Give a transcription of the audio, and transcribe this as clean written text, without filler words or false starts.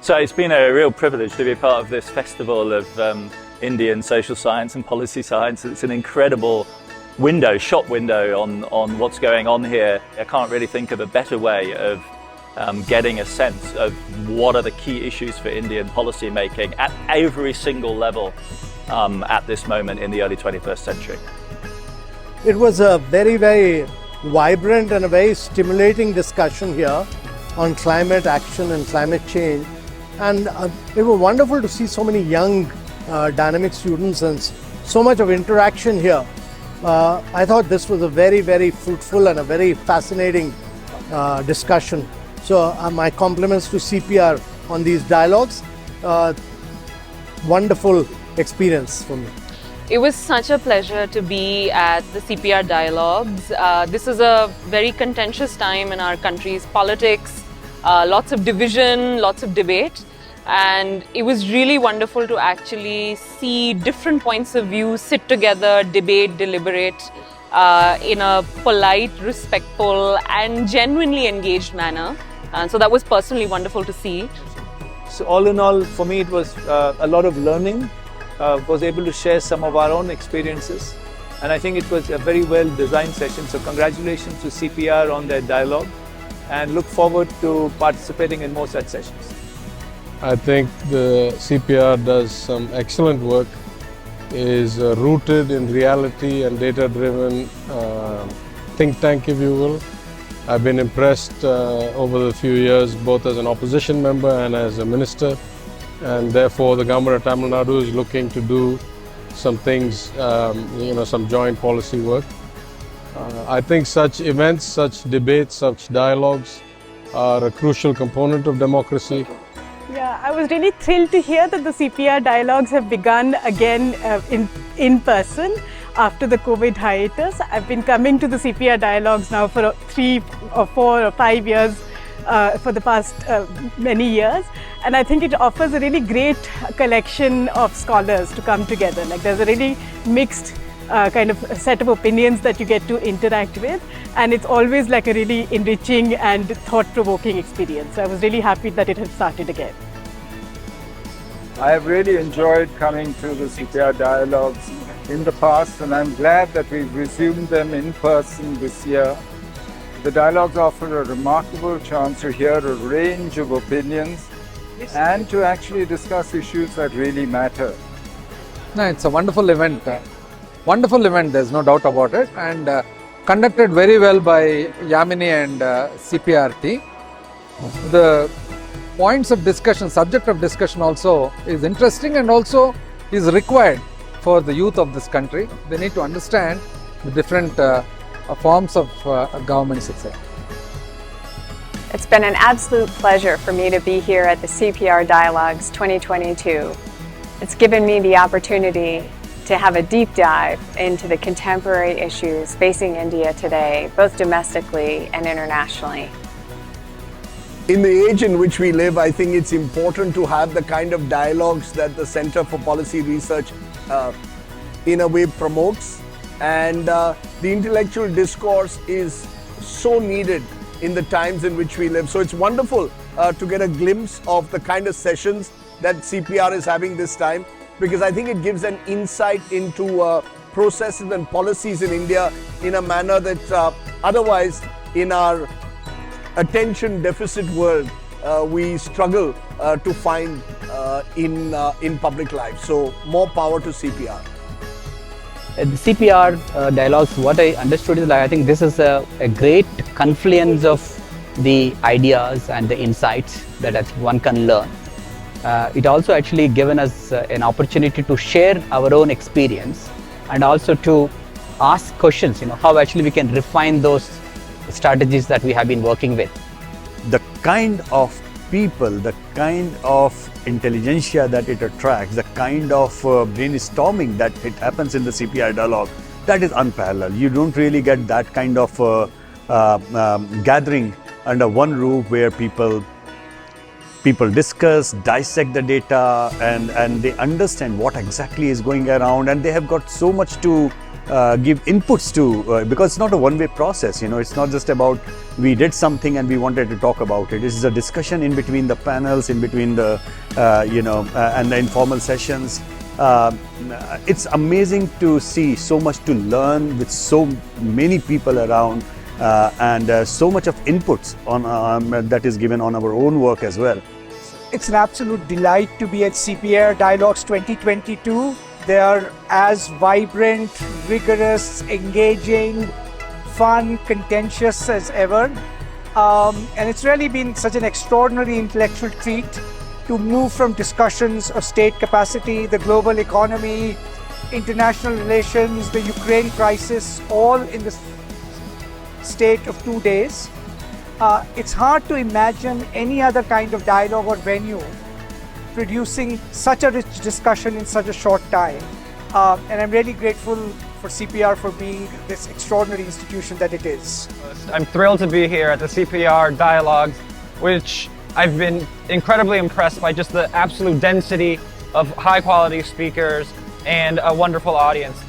So it's been a real privilege to be part of this festival of Indian social science and policy science. It's an incredible shop window on what's going on here. I can't really think of a better way of getting a sense of what are the key issues for Indian policy making at every single level at this moment in the early 21st century. It was a very, very vibrant and a very stimulating discussion here on climate action and climate change. And it was wonderful to see so many young, dynamic students and so much of interaction here. I thought this was a very, very fruitful and a very fascinating discussion. So my compliments to CPR on these dialogues. Wonderful experience for me. It was such a pleasure to be at the CPR Dialogues. This is a very contentious time in our country's politics, lots of division, lots of debate. And it was really wonderful to actually see different points of view sit together, debate, deliberate in a polite, respectful and genuinely engaged manner. And so that was personally wonderful to see. So all in all, for me it was a lot of learning. Was able to share some of our own experiences, and I think it was a very well designed session. So congratulations to CPR on their dialogue, and look forward to participating in more such sessions. I think the CPR does some excellent work, is rooted in reality and data-driven think tank, if you will. I've been impressed over the few years, both as an opposition member and as a minister, and therefore the government of Tamil Nadu is looking to do some things, some joint policy work. I think such events, such debates, such dialogues are a crucial component of democracy. Yeah, I was really thrilled to hear that the CPR Dialogues have begun again in person after the COVID hiatus. I've been coming to the CPR Dialogues now for 3 or 4 or 5 years for the past many years, and I think it offers a really great collection of scholars to come together. Like there's a really mixed kind of set of opinions that you get to interact with, and it's always like a really enriching and thought-provoking experience. So I was really happy that it had started again. I have really enjoyed coming to the CPR Dialogues in the past, and I'm glad that we've resumed them in person this year. The dialogues offer a remarkable chance to hear a range of opinions and to actually discuss issues that really matter. No, it's a wonderful event. There's no doubt about it, and conducted very well by Yamini and CPR team. The points of discussion, subject of discussion also is interesting and also is required for the youth of this country. They need to understand the different forms of governments, etc. It's been an absolute pleasure for me to be here at the CPR Dialogues 2022. It's given me the opportunity to have a deep dive into the contemporary issues facing India today, both domestically and internationally. In the age in which we live, I think it's important to have the kind of dialogues that the Center for Policy Research in a way promotes. And the intellectual discourse is so needed in the times in which we live. So it's wonderful to get a glimpse of the kind of sessions that CPR is having this time, because I think it gives an insight into processes and policies in India in a manner that otherwise in our attention deficit world we struggle to find in public life. So more power to CPR. The CPR Dialogues, what I understood is I think this is a great confluence of the ideas and the insights that I think one can learn. It also actually given us an opportunity to share our own experience and also to ask questions, how actually we can refine those strategies that we have been working with. The kind of people, the kind of intelligentsia that it attracts, the kind of brainstorming that it happens in the CPR dialogue, that is unparalleled. You don't really get that kind of gathering under one roof where people discuss, dissect the data, and they understand what exactly is going around, and they have got so much to give inputs to, because it's not a one-way process, it's not just about we did something and we wanted to talk about it. This is a discussion in between the panels, in between the, and the informal sessions. It's amazing to see so much to learn with so many people around and so much of inputs on that is given on our own work as well. It's an absolute delight to be at CPR Dialogues 2022. They are as vibrant, rigorous, engaging, fun, contentious as ever. And it's really been such an extraordinary intellectual treat to move from discussions of state capacity, the global economy, international relations, the Ukraine crisis, all in the state of 2 days. It's hard to imagine any other kind of dialogue or venue producing such a rich discussion in such a short time. And I'm really grateful for CPR for being this extraordinary institution that it is. I'm thrilled to be here at the CPR Dialogues, which I've been incredibly impressed by just the absolute density of high quality speakers and a wonderful audience.